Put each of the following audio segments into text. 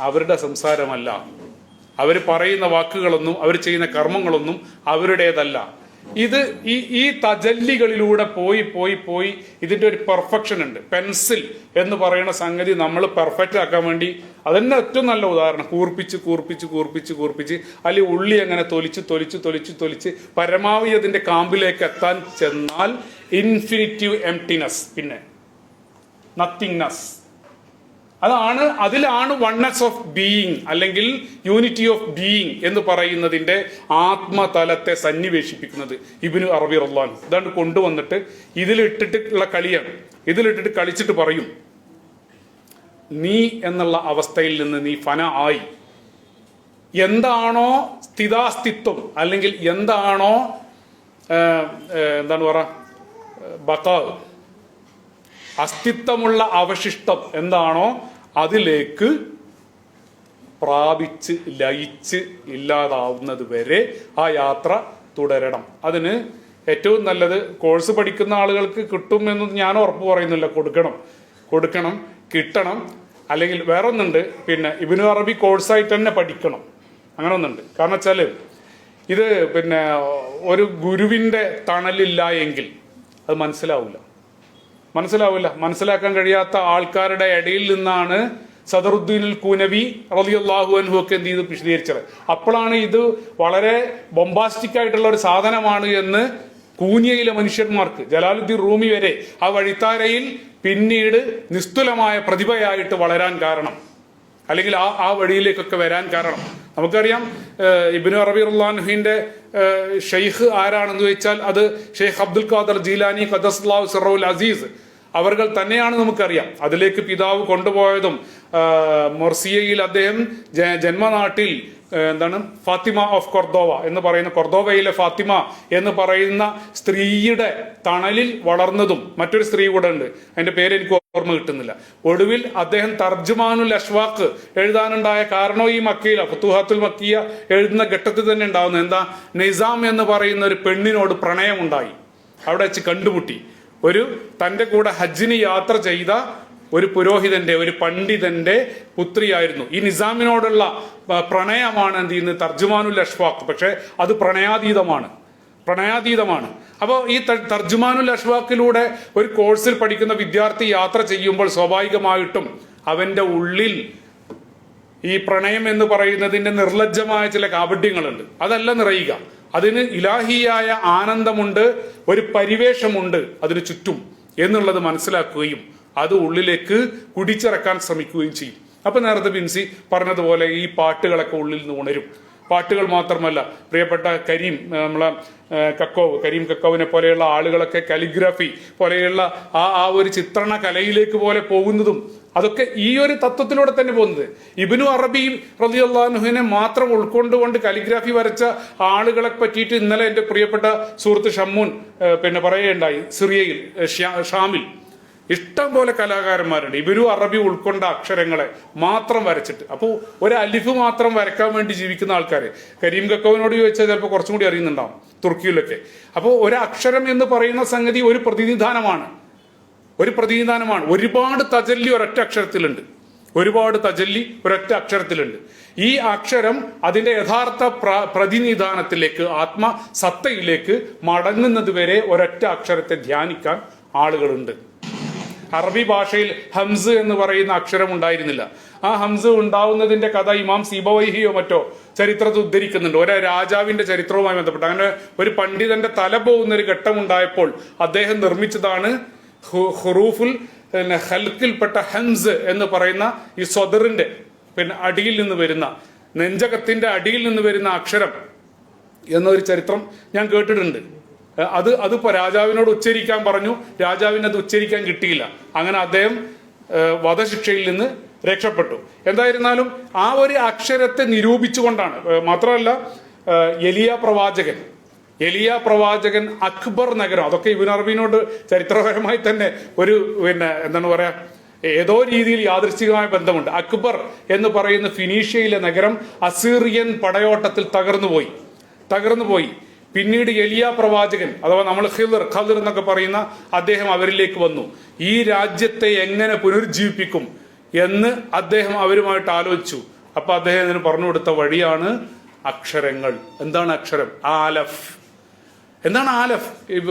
അവരുടെ സംസാരമല്ല. അവർ പറയുന്ന വാക്കുകളൊന്നും അവർ ചെയ്യുന്ന കർമ്മങ്ങളൊന്നും അവരുടേതല്ല. ഇത് ഈ തജല്ലികളിലൂടെ പോയി പോയി പോയി ഇതിന്റെ ഒരു പെർഫെക്ഷൻ ഉണ്ട്. പെൻസിൽ എന്ന് പറയുന്ന സംഗതി നമ്മൾ പെർഫെക്റ്റ് ആക്കാൻ വേണ്ടി അതന്നെ ഏറ്റവും നല്ല ഉദാഹരണം. കൂർപ്പിച്ച് കൂർപ്പിച്ച് കൂർപ്പിച്ച് കൂർപ്പിച്ച് അല്ലെങ്കിൽ ഉള്ളി അങ്ങനെ തൊലിച്ച് തൊലിച്ച് തൊലിച്ച് തൊലിച്ച് പരമാവധി അതിന്റെ കാമ്പിലേക്ക് എത്താൻ ചെന്നാൽ ഇൻഫിനിറ്റീവ് എംപ്റ്റിനെസ്, പിന്നെ നത്തിങ്നെസ്. അതിലാണ് വൺനെസ് ഓഫ് ബീയിങ് അല്ലെങ്കിൽ യൂണിറ്റി ഓഫ് ബീയിങ് എന്ന് പറയുന്നതിന്റെ ആത്മതലത്തെ സന്നിവേശിപ്പിക്കുന്നത് ഇബ്നു അറബി റളിയല്ലാഹു അൻഹു. ഇതാണ് കൊണ്ടുവന്നിട്ട് ഇതിലിട്ടിട്ടുള്ള കളിയാണ്. ഇതിലിട്ടിട്ട് കളിച്ചിട്ട് പറയും, നീ എന്നുള്ള അവസ്ഥയിൽ നിന്ന് നീ ഫന ആയി. എന്താണോ സ്ഥിതാസ്തിത്വം അല്ലെങ്കിൽ എന്താണോ എന്താണ് പറ ബഖാ, അസ്തിത്വമുള്ള അവശിഷ്ടം എന്താണോ അതിലേക്ക് പ്രാപിച്ച് ലയിച്ച് ഇല്ലാതാവുന്നത് വരെ ആ യാത്ര തുടരണം. അതിന് ഏറ്റവും നല്ലത് കോഴ്സ് പഠിക്കുന്ന ആളുകൾക്ക് കിട്ടും എന്ന് ഞാൻ ഉറപ്പ് പറയുന്നില്ല. കൊടുക്കണം കിട്ടണം. അല്ലെങ്കിൽ വേറെ ഒന്നുണ്ട്, പിന്നെ ഇബ്നു അറബി കോഴ്സായിട്ട് തന്നെ പഠിക്കണം. അങ്ങനെ ഒന്നുണ്ട്. കാരണം വെച്ചാൽ ഇത് പിന്നെ ഒരു ഗുരുവിന്റെ തണലില്ല എങ്കിൽ അത് മനസ്സിലാക്കാൻ കഴിയാത്ത ആൾക്കാരുടെ ഇടയിൽ നിന്നാണ് സദറുദ്ദീനുൽ കൂനവി റളിയല്ലാഹു അൻഹു ഒക്കെ എന്ത് ചെയ്ത് വിശദീകരിച്ചത്. അപ്പോഴാണ് ഇത് വളരെ ബൊംബാസ്റ്റിക് ആയിട്ടുള്ള ഒരു സാധനമാണ് എന്ന് കൂനിയയിലെ മനുഷ്യന്മാർക്ക്, ജലാലുദ്ദീൻ റൂമി വരെ ആ വഴിത്താരയിൽ പിന്നീട് നിസ്തുലമായ പ്രതിഭയായിട്ട് വളരാൻ കാരണം, അല്ലെങ്കിൽ ആ വഴിയിലേക്കൊക്കെ വരാൻ കാരണം. നമുക്കറിയാം ഇബ്നു അറബി റളിയല്ലാഹു അൻഹുവിന്റെ ഷെയ്ഖ് ആരാണെന്ന് ചോദിച്ചാൽ അത് ഷെയ്ഖ് അബ്ദുൽ ഖാദർ ജീലാനി ഖദ്ദസല്ലാഹു സിർറഹുൽ അസീസ് അവർകൾ തന്നെയാണ് നമുക്കറിയാം. അതിലേക്ക് പിതാവ് കൊണ്ടുപോയതും മൊർസിയയിൽ അദ്ദേഹം ജന്മനാട്ടിൽ എന്താണ് ഫാത്തിമ ഓഫ് കൊർദോവ എന്ന് പറയുന്ന, കൊർദോവയിലെ ഫാത്തിമ എന്ന് പറയുന്ന സ്ത്രീയുടെ തണലിൽ വളർന്നതും മറ്റൊരു സ്ത്രീ കൂടെ ഉണ്ട്, അതിന്റെ പേര് എനിക്ക് ഓർമ്മ കിട്ടുന്നില്ല. ഒടുവിൽ അദ്ദേഹം തർജുമാനുൽ അഷ്വാഖ് എഴുതാനുണ്ടായ കാരണം ഈ മക്കയില ഫുത്തുഹാത്തുൽ മക്കിയ എഴുതുന്ന ഘട്ടത്തിൽ തന്നെ ഉണ്ടാവുന്നത് എന്താ, നിസാം എന്ന് പറയുന്ന ഒരു പെണ്ണിനോട് പ്രണയമുണ്ടായി. അവിടെ വെച്ച് കണ്ടുമുട്ടി. തന്റെ കൂടെ ഹജ്ജിന് യാത്ര ചെയ്ത ഒരു പുരോഹിതന്റെ, ഒരു പണ്ഡിതന്റെ പുത്രിയായിരുന്നു. ഈ നിസാമിനോടുള്ള പ്രണയമാണ് എന്ത് ചെയ്യുന്നത്, തർജുമാനുൽ അഷ്വാഖ്. പക്ഷെ അത് പ്രണയാതീതമാണ്. അപ്പോൾ ഈ തർജുമാനുൽ അഷ്വാഖിലൂടെ ഒരു കോഴ്സിൽ പഠിക്കുന്ന വിദ്യാർത്ഥി യാത്ര ചെയ്യുമ്പോൾ സ്വാഭാവികമായിട്ടും അവന്റെ ഉള്ളിൽ ഈ പ്രണയം എന്ന് പറയുന്നതിന്റെ നിർലജ്ജമായ ചില കാപഢ്യങ്ങളുണ്ട്. അതല്ല നിറയുക. അതിന് ഇലാഹിയായ ആനന്ദമുണ്ട്, ഒരു പരിവേഷമുണ്ട് അതിന് ചുറ്റും എന്നുള്ളത് മനസ്സിലാക്കുകയും അത് ഉള്ളിലേക്ക് കുടിച്ചിറക്കാൻ ശ്രമിക്കുകയും ചെയ്യും. അപ്പൊ നേരത്തെ ബിൻസി പറഞ്ഞതുപോലെ ഈ പാട്ടുകളൊക്കെ ഉള്ളിൽ നിന്ന് ഉണരും. പാട്ടുകൾ മാത്രമല്ല, പ്രിയപ്പെട്ട നമ്മളെ കരീം കക്കോവിനെ പോലെയുള്ള ആളുകളൊക്കെ കാലിഗ്രാഫി പോലെയുള്ള ആ ഒരു ചിത്രണ കലയിലേക്ക് പോലെ പോകുന്നതും അതൊക്കെ ഈ ഒരു തത്വത്തിലൂടെ തന്നെ പോകുന്നത്. ഇബ്നു അറബി റളിയല്ലാഹു അൻഹുവിനെ മാത്രം ഉൾക്കൊണ്ടുകൊണ്ട് കാലിഗ്രാഫി വരച്ച ആളുകളെ പറ്റിയിട്ട് ഇന്നലെ എൻ്റെ പ്രിയപ്പെട്ട സുഹൃത്ത് ഷമ്മൂൻ പിന്നെ പറയുകയുണ്ടായി. സിറിയയിൽ ഷാമിൽ ഇഷ്ടം പോലെ കലാകാരന്മാരുണ്ട് ഇബ്നു അറബി ഉൾക്കൊണ്ട അക്ഷരങ്ങളെ മാത്രം വരച്ചിട്ട്. അപ്പോൾ ഒരു അലിഫ് മാത്രം വരയ്ക്കാൻ വേണ്ടി ജീവിക്കുന്ന ആൾക്കാർ കരീം കക്കോവിനോട് ചോദിച്ചാൽ ചിലപ്പോൾ കുറച്ചും കൂടി അറിയുന്നുണ്ടാവും, തുർക്കിയിലൊക്കെ. അപ്പോൾ ഒരു അക്ഷരം എന്ന് പറയുന്ന സംഗതി ഒരു പ്രതിനിധാനമാണ്. ഒരുപാട് തജല്ലി ഒരൊറ്റ അക്ഷരത്തിലുണ്ട്. ഈ അക്ഷരം അതിന്റെ യഥാർത്ഥ പ്രതിനിധാനത്തിലേക്ക്, ആത്മസത്തയിലേക്ക് മടങ്ങുന്നത് വരെ ഒരൊറ്റ അക്ഷരത്തെ ധ്യാനിക്കാൻ ആളുകളുണ്ട്. അറബി ഭാഷയിൽ ഹംസ് എന്ന് പറയുന്ന അക്ഷരം ഉണ്ടായിരുന്നില്ല. ആ ഹംസ് ഉണ്ടാവുന്നതിന്റെ കഥ ഇമാം സീബവൈഹിയോ മറ്റോ ചരിത്രത്തിൽ ഉദ്ധരിക്കുന്നുണ്ട്. ഒരു രാജാവിന്റെ ചരിത്രവുമായി ബന്ധപ്പെട്ട്. അങ്ങനെ ഒരു പണ്ഡിതന്റെ തല പോകുന്ന ഒരു ഘട്ടം ഉണ്ടായപ്പോൾ അദ്ദേഹം നിർമ്മിച്ചതാണ് ഹുറൂഫുൽ ഹൽക്കിൽപ്പെട്ട ഹംസ് എന്ന് പറയുന്ന ഈ സ്വദറിന്റെ അടിയിൽ നിന്ന് വരുന്ന, നെഞ്ചകത്തിന്റെ അടിയിൽ നിന്ന് വരുന്ന അക്ഷരം എന്നൊരു ചരിത്രം ഞാൻ കേട്ടിട്ടുണ്ട്. അതിപ്പോ രാജാവിനോട് ഉച്ചരിക്കാൻ പറഞ്ഞു, രാജാവിന് അത് ഉച്ചരിക്കാൻ കിട്ടിയില്ല. അങ്ങനെ അദ്ദേഹം വധശിക്ഷയിൽ നിന്ന് രക്ഷപ്പെട്ടു. എന്തായിരുന്നാലും ആ ഒരു അക്ഷരത്തെ നിരൂപിച്ചുകൊണ്ടാണ്. മാത്രമല്ല എലിയ പ്രവാചകൻ അക്ബർ നഗരം, അതൊക്കെ ഇബ്നു അറബിനോട് ചരിത്രപരമായി തന്നെ ഒരു എന്താണ് പറയാ, ഏതോ രീതിയിൽ യാദൃശ്ചികമായ ബന്ധമുണ്ട്. അക്ബർ എന്ന് പറയുന്ന ഫിനീഷ്യയിലെ നഗരം അസീറിയൻ പടയോട്ടത്തിൽ തകർന്നുപോയി. പിന്നീട് എലിയ പ്രവാചകൻ, അഥവാ നമ്മൾ ഖിദർ എന്നൊക്കെ പറയുന്ന അദ്ദേഹം അവരിലേക്ക് വന്നു. ഈ രാജ്യത്തെ എങ്ങനെ പുനരുജ്ജീവിപ്പിക്കും എന്ന് അദ്ദേഹം അവരുമായിട്ട് ആലോചിച്ചു. അപ്പൊ അദ്ദേഹം ഇതിന് പറഞ്ഞു കൊടുത്ത വഴിയാണ് അക്ഷരങ്ങൾ. എന്താണ് അക്ഷരം? ആലഫ്. എന്താണ് ആലഫ്?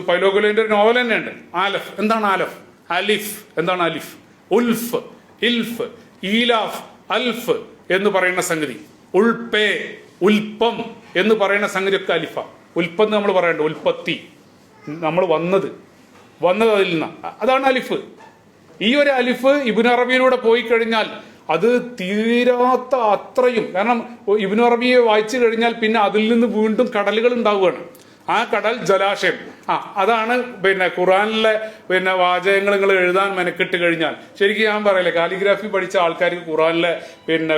പൗലോ കൊയ്ലോന്റെ ഒരു നോവൽ തന്നെയുണ്ട് ആലഫ്. എന്താണ് ആലഫ്? അലിഫ്. എന്താണ് അലിഫ്? ഉൽഫ്, ഇൽഫ്, ഈലാഫ്, അൽഫ് എന്ന് പറയുന്ന സംഗതി, ഉൾപേ, ഉൽപ്പം എന്ന് പറയുന്ന സംഗതി ഒക്കെ അലിഫ. ഉൽപ്പം നമ്മൾ പറയണ്ട, ഉൽപ്പത്തി, നമ്മൾ വന്നത് അതിൽ നിന്നാ, അതാണ് അലിഫ്. ഈ ഒരു അലിഫ് ഇബ്നു അറബിയിലൂടെ പോയി കഴിഞ്ഞാൽ അത് തീരാത്ത അത്രയും, കാരണം ഇബ്നു അറബിയെ വായിച്ചു കഴിഞ്ഞാൽ പിന്നെ അതിൽ നിന്ന് വീണ്ടും കടലുകൾ ഉണ്ടാവുകയാണ്. ആ കടൽ ജലാശയം. അതാണ് ഖുറാനിലെ വാചകങ്ങൾ നിങ്ങൾ എഴുതാൻ മെനക്കെട്ട് കഴിഞ്ഞാൽ, ശരിക്കും ഞാൻ പറയല്ലേ, കാലിഗ്രാഫി പഠിച്ച ആൾക്കാർക്ക് ഖുറാനിലെ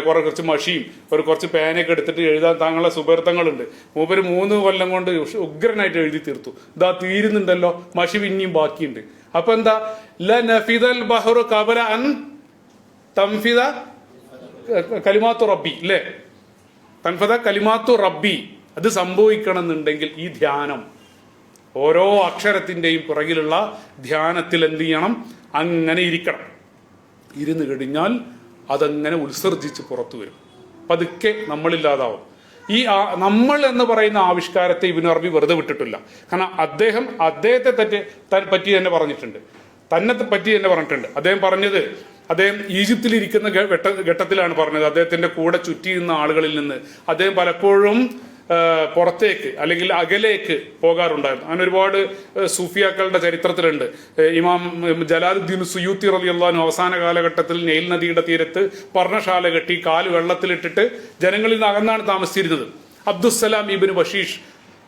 കുറച്ച് മഷിയും കുറച്ച് പേനയൊക്കെ എടുത്തിട്ട് എഴുതാൻ താങ്കളുടെ സുബർത്തങ്ങളുണ്ട്. മൂപ്പര് 3 കൊല്ലം കൊണ്ട് ഉഗ്രനായിട്ട് എഴുതി തീർത്തു. ഇതാ തീരുന്നുണ്ടല്ലോ, മഷി പിന്നെയും ബാക്കിയുണ്ട്. അപ്പൊ എന്താ? ലനഫിദൽ ബഹ്റു ഖബല അൻ തൻഫിദ കലിമാത്തു റബ്ബി, അല്ലേ? തൻഫിദ കലിമാത്തു റബ്ബി. അത് സംഭവിക്കണം എന്നുണ്ടെങ്കിൽ ഈ ധ്യാനം, ഓരോ അക്ഷരത്തിന്റെയും പുറകിലുള്ള ധ്യാനത്തിൽ എന്ത് ചെയ്യണം? അങ്ങനെ ഇരിക്കണം. ഇരുന്ന് കഴിഞ്ഞാൽ അതങ്ങനെ ഉത്സർജിച്ച് പുറത്തു വരും. പതുക്കെ നമ്മളില്ലാതാവും. ഈ നമ്മൾ എന്ന് പറയുന്ന ആവിഷ്കാരത്തെ ഇബ്നു അറബി വെറുതെ വിട്ടിട്ടില്ല. കാരണം അദ്ദേഹത്തെ പറ്റി തന്നെ പറഞ്ഞിട്ടുണ്ട്, തന്നെ പറ്റി തന്നെ പറഞ്ഞിട്ടുണ്ട്. അദ്ദേഹം പറഞ്ഞത്, അദ്ദേഹം ഈജിപ്തിൽ ഇരിക്കുന്ന ഘട്ടത്തിലാണ് പറഞ്ഞത്. അദ്ദേഹത്തിന്റെ കൂടെ ചുറ്റിയിരുന്ന ആളുകളിൽ നിന്ന് അദ്ദേഹം പലപ്പോഴും പുറത്തേക്ക് അല്ലെങ്കിൽ അകലേക്ക് പോകാറുണ്ടായിരുന്നു. അങ്ങനെ ഒരുപാട് സൂഫിയാക്കളുടെ ചരിത്രത്തിലുണ്ട്. ഇമാം ജലാലുദ്ദീൻ സുയൂത്തി റളിയല്ലാഹു അൻഹു അവസാന കാലഘട്ടത്തിൽ നൈൽ നദിയുടെ തീരത്ത് പർണശാല കെട്ടി കാല് വെള്ളത്തിലിട്ടിട്ട് ജനങ്ങളിൽ നിന്ന് അകന്നാണ് താമസിച്ചിരുന്നത്. അബ്ദുസ്സലാം ഇബ്നു ബഷീഷ്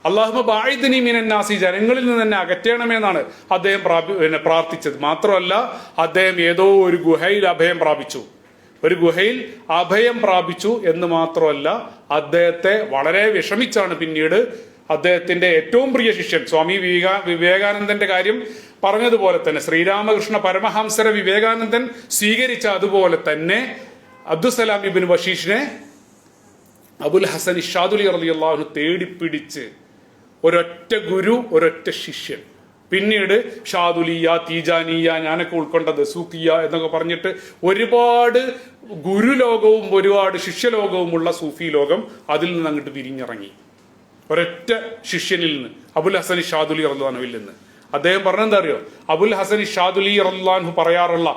അല്ലാഹുമ്മ ബഅഇദ്നി മിനൻ നാസി, ജനങ്ങളിൽ നിന്ന് തന്നെ അകറ്റണമെന്നാണ് അദ്ദേഹം പ്രാർത്ഥിച്ചത്. മാത്രമല്ല അദ്ദേഹം ഏതോ ഒരു ഗുഹയിൽ അഭയം പ്രാപിച്ചു. ഒരു ഗുഹയിൽ അഭയം പ്രാപിച്ചു എന്ന് മാത്രമല്ല, അദ്ദേഹത്തെ വളരെ വിഷമിച്ചാണ് പിന്നീട് അദ്ദേഹത്തിന്റെ ഏറ്റവും പ്രിയ ശിഷ്യൻ സ്വാമി വിവേകാനന്ദന്റെ കാര്യം പറഞ്ഞതുപോലെ തന്നെ, ശ്രീരാമകൃഷ്ണ പരമഹംസരെ വിവേകാനന്ദൻ സ്വീകരിച്ച അതുപോലെ തന്നെ അബ്ദുസ്സലാം ഇബ്നു ബഷീഷിനെ അബുൽ ഹസൻ ഇഷാദുലി റളിയല്ലാഹു അൻഹു തേടിപ്പിടിച്ച് ഒരൊറ്റ ഗുരു, ഒരൊറ്റ ശിഷ്യൻ. പിന്നീട് ഷാദുലിയ, തീജാനിയ, ഞാനൊക്കെ ഉൾക്കൊണ്ട ദസൂക്കിയ എന്നൊക്കെ പറഞ്ഞിട്ട് ഒരുപാട് ഗുരുലോകവും ഒരുപാട് ശിഷ്യലോകവുമുള്ള സൂഫി ലോകം അതിൽ നിന്ന് അങ്ങോട്ട് വിരിഞ്ഞിറങ്ങി. ഒരൊറ്റ ശിഷ്യനിൽ നിന്ന്, അബുൽ ഹസൻ ഷാദുലി റളിയല്ലാഹു അൻഹുവിൽ നിന്ന്. അദ്ദേഹം പറഞ്ഞെന്താ അറിയോ? അബുൽ ഹസൻ ഷാദുലി റളിയല്ലാഹു അൻഹു പറയാറുള്ള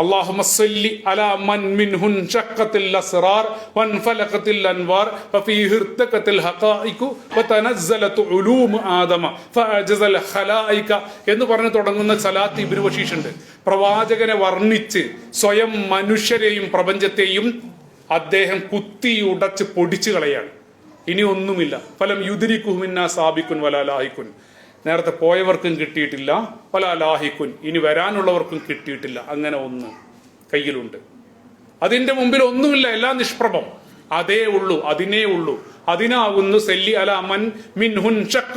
അല്ലാഹുമ്മ സല്ലി അലാ മൻ മിൻഹുൻ ശഖത്തിൽ അസ്റാർ വൻഫലഖത്തിൽ അൻവാർ വഫീഹി ഇർതഖത്തിൽ ഹഖായിഖു വതനസ്സലതു ഉലൂമു ആദമ ഫഅജസൽ ഖലായിക എന്ന് പറഞ്ഞു തുടങ്ങുന്ന സലാത്ത് ഇബ്നു ബഷീഷ് ഉണ്ട്. പ്രവാചകനെ വർണ്ണിച്ച് സ്വയം മനുഷ്യരെയും പ്രപഞ്ചത്തെയും അദ്ദേഹം കുത്തിയുടച്ച് പൊടിച്ചു കളയാണ്. ഇനി ഒന്നുമില്ല. ഫലം യുദ്രികുഹു മിന്നാ സാബിഖുൻ വലാ ലാഹിഖുൻ. നേരത്തെ പോയവർക്കും കിട്ടിയിട്ടില്ല, വലാ ലാഹിഖുൻ, ഇനി വരാനുള്ളവർക്കും കിട്ടിയിട്ടില്ല. അങ്ങനെ ഒന്ന് കയ്യിലുണ്ട്. അതിന്റെ മുമ്പിൽ ഒന്നുമില്ല, എല്ലാം നിഷ്പ്രഭം. അതേ ഉള്ളൂ, അതിനേ ഉള്ളൂ. അതിനാകുന്നു സല്ലി അലാ മൻ മിൻഹുൻ ശഖ്ഖ